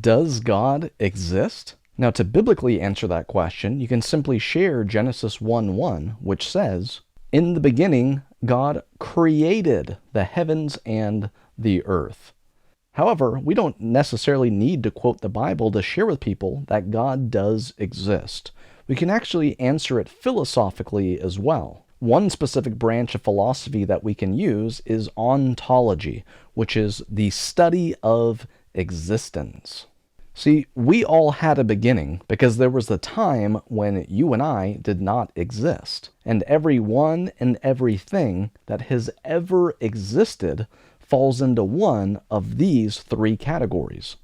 Does God exist? Now, to biblically answer that question, you can simply share Genesis 1:1, which says, "In the beginning, God created the heavens and the earth." However, we don't necessarily need to quote the Bible to share with people that God does exist. We can actually answer it philosophically as well. One specific branch of philosophy that we can use is ontology, which is the study of existence. See, we all had a beginning because there was a time when you and I did not exist. And everyone and everything that has ever existed falls into one of these three categories: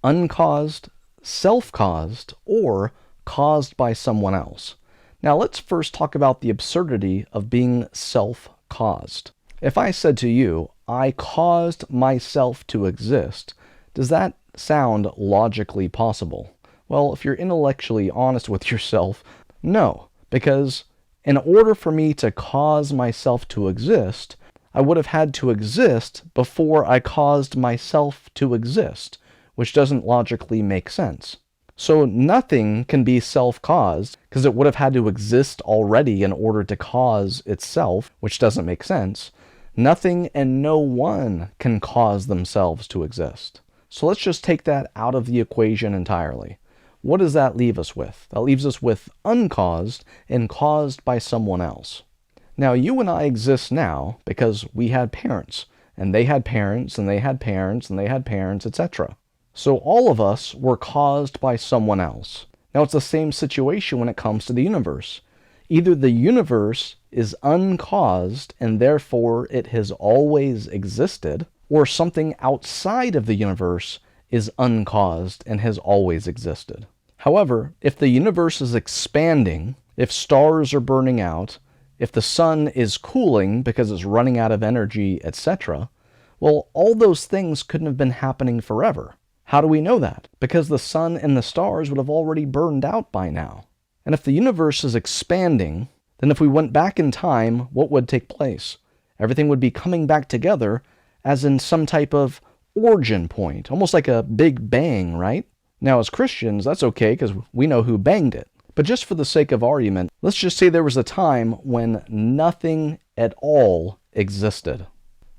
uncaused, self-caused, or caused by someone else. Now let's first talk about the absurdity of being self-caused. If I said to you, "I caused myself to exist," does that sound logically possible? Well, if you're intellectually honest with yourself, no. Because in order for me to cause myself to exist, I would have had to exist before I caused myself to exist, which doesn't logically make sense. So nothing can be self-caused because it would have had to exist already in order to cause itself, which doesn't make sense. Nothing and no one can cause themselves to exist. So let's just take that out of the equation entirely. What does that leave us with? That leaves us with uncaused and caused by someone else. Now, you and I exist now because we had parents, and they had parents, and they had parents, and they had parents, etc. So all of us were caused by someone else. Now, it's the same situation when it comes to the universe. Either the universe is uncaused, and therefore it has always existed, or something outside of the universe is uncaused and has always existed. However, if the universe is expanding, if stars are burning out, if the sun is cooling because it's running out of energy, etc., well, all those things couldn't have been happening forever. How do we know that? Because the sun and the stars would have already burned out by now. And if the universe is expanding, then if we went back in time, what would take place? Everything would be coming back together as in some type of origin point, almost like a big bang, right? Now, as Christians, that's okay because we know who banged it. But just for the sake of argument, let's just say there was a time when nothing at all existed.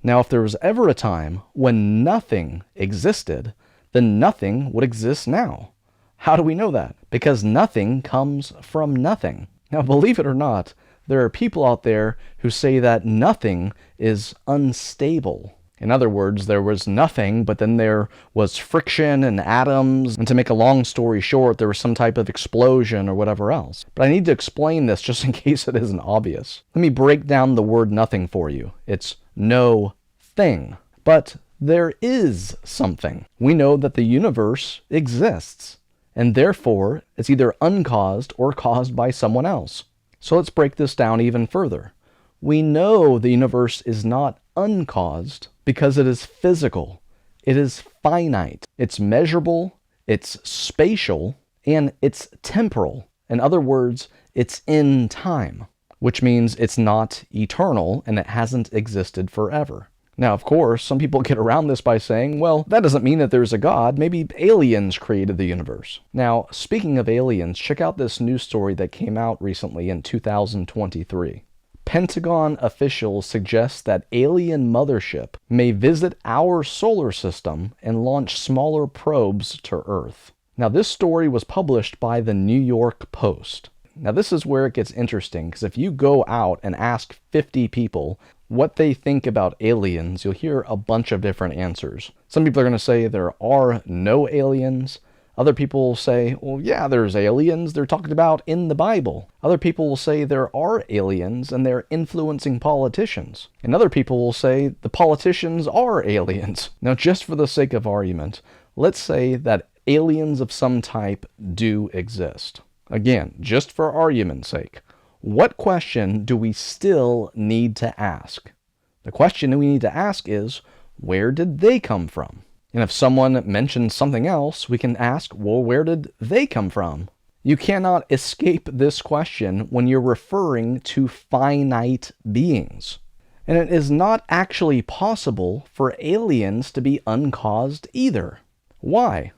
Now, if there was ever a time when nothing existed, then nothing would exist now. How do we know that? Because nothing comes from nothing. Now, believe it or not, there are people out there who say that nothing is unstable. In other words, there was nothing, but then there was friction and atoms, and to make a long story short, there was some type of explosion or whatever else. But I need to explain this just in case it isn't obvious. Let me break down the word nothing for you. It's no thing. But there is something. We know that the universe exists, and therefore it's either uncaused or caused by someone else. So let's break this down even further. We know the universe is not uncaused because it is physical, it is finite, it's measurable, it's spatial, and it's temporal. In other words, it's in time, which means it's not eternal and it hasn't existed forever. Now, of course, some people get around this by saying, well, that doesn't mean that there's a God. Maybe aliens created the universe. Now, speaking of aliens, check out this news story that came out recently in 2023. Pentagon officials suggest that alien mothership may visit our solar system and launch smaller probes to Earth. Now, this story was published by the New York Post. Now, this is where it gets interesting, because if you go out and ask 50 people what they think about aliens, you'll hear a bunch of different answers. Some people are going to say there are no aliens. Other people will say, well, yeah, there's aliens. They're talked about in the Bible. Other people will say there are aliens and they're influencing politicians. And other people will say the politicians are aliens. Now, just for the sake of argument, let's say that aliens of some type do exist. Again, just for argument's sake, what question do we still need to ask? The question we need to ask is, where did they come from? And if someone mentions something else, we can ask, well, where did they come from? You cannot escape this question when you're referring to finite beings. And it is not actually possible for aliens to be uncaused either. Why?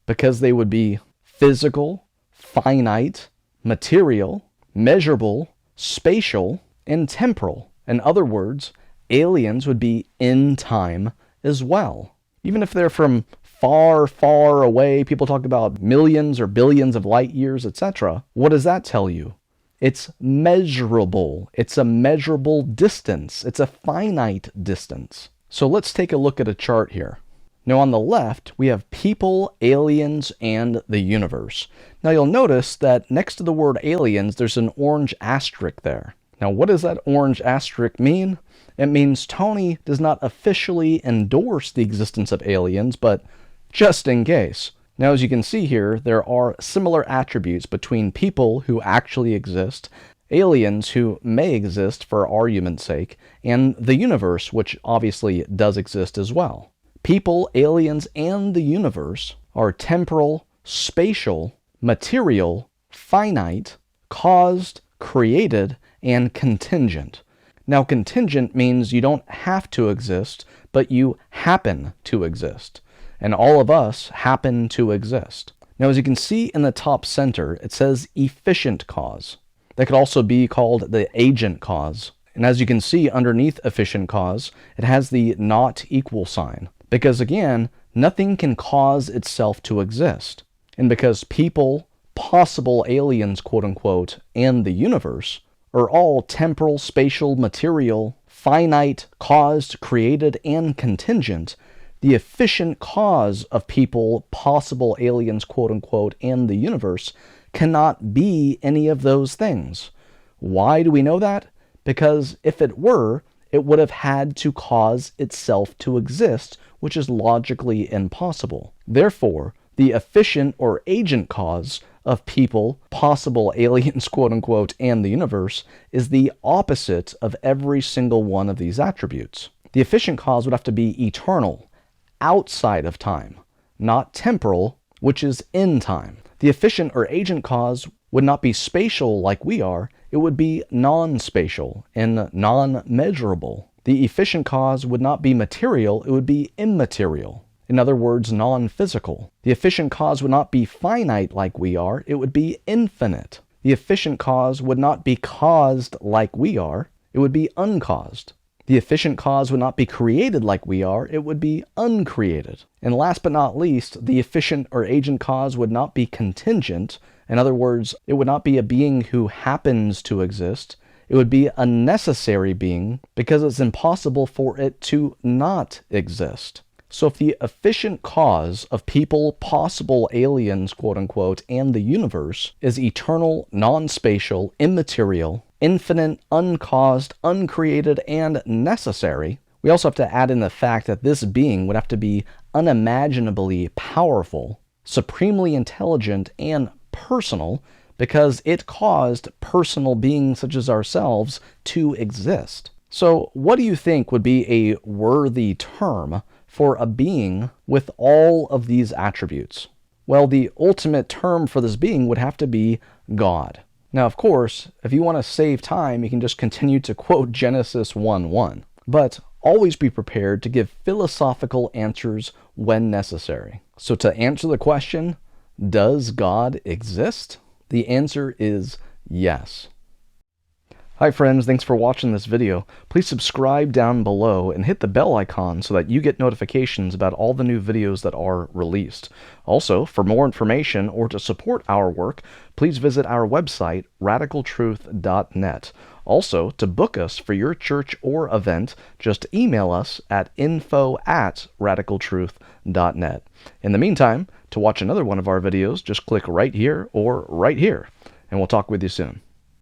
because they would be physical, finite, material, measurable, spatial, and temporal. In other words, aliens would be in time as well. Even if they're from far, far away, people talk about millions or billions of light years, etc. What does that tell you? It's measurable. It's a measurable distance. It's a finite distance. So let's take a look at a chart here. Now on the left, we have people, aliens, and the universe. Now you'll notice that next to the word aliens, there's an orange asterisk there. Now what does that orange asterisk mean? It means Tony does not officially endorse the existence of aliens, but just in case. Now as you can see here, there are similar attributes between people who actually exist, aliens who may exist for argument's sake, and the universe, which obviously does exist as well. People, aliens, and the universe are temporal, spatial, material, finite, caused, created, and contingent. Now, contingent means you don't have to exist, but you happen to exist. And all of us happen to exist. Now, as you can see in the top center, it says efficient cause. That could also be called the agent cause. And as you can see underneath efficient cause, it has the not equal sign. Because again, nothing can cause itself to exist. And because people, possible aliens, quote unquote, and the universe are all temporal, spatial, material, finite, caused, created, and contingent, the efficient cause of people, possible aliens, quote unquote, and the universe cannot be any of those things. Why do we know that? Because if it were, it would have had to cause itself to exist, which is logically impossible. Therefore, the efficient or agent cause of people, possible aliens, quote unquote, and the universe is the opposite of every single one of these attributes. The efficient cause would have to be eternal, outside of time, not temporal, which is in time. The efficient or agent cause would not be spatial like we are, it would be non-spatial and non-measurable. The efficient cause would not be material, it would be immaterial. In other words, non-physical. The efficient cause would not be finite like we are, it would be infinite. The efficient cause would not be caused like we are, it would be uncaused. The efficient cause would not be created like we are, it would be uncreated. And last but not least, the efficient or agent cause would not be contingent. In other words, it would not be a being who happens to exist. It would be a necessary being because it's impossible for it to not exist. So if the efficient cause of people, possible aliens, quote unquote, and the universe is eternal, non-spatial, immaterial, infinite, uncaused, uncreated, and necessary, we also have to add in the fact that this being would have to be unimaginably powerful, supremely intelligent, and personal, because it caused personal beings such as ourselves to exist. So what do you think would be a worthy term for a being with all of these attributes? Well, the ultimate term for this being would have to be God. Now, of course, if you want to save time, you can just continue to quote Genesis 1:1. But always be prepared to give philosophical answers when necessary. So to answer the question, does God exist? The answer is yes. Hi friends, thanks for watching this video. Please subscribe down below and hit the bell icon so that you get notifications about all the new videos that are released. Also, for more information or to support our work, please visit our website, radicaltruth.net. Also, to book us for your church or event, just email us at info@radicaltruth.net. In the meantime, to watch another one of our videos, just click right here or right here, and we'll talk with you soon.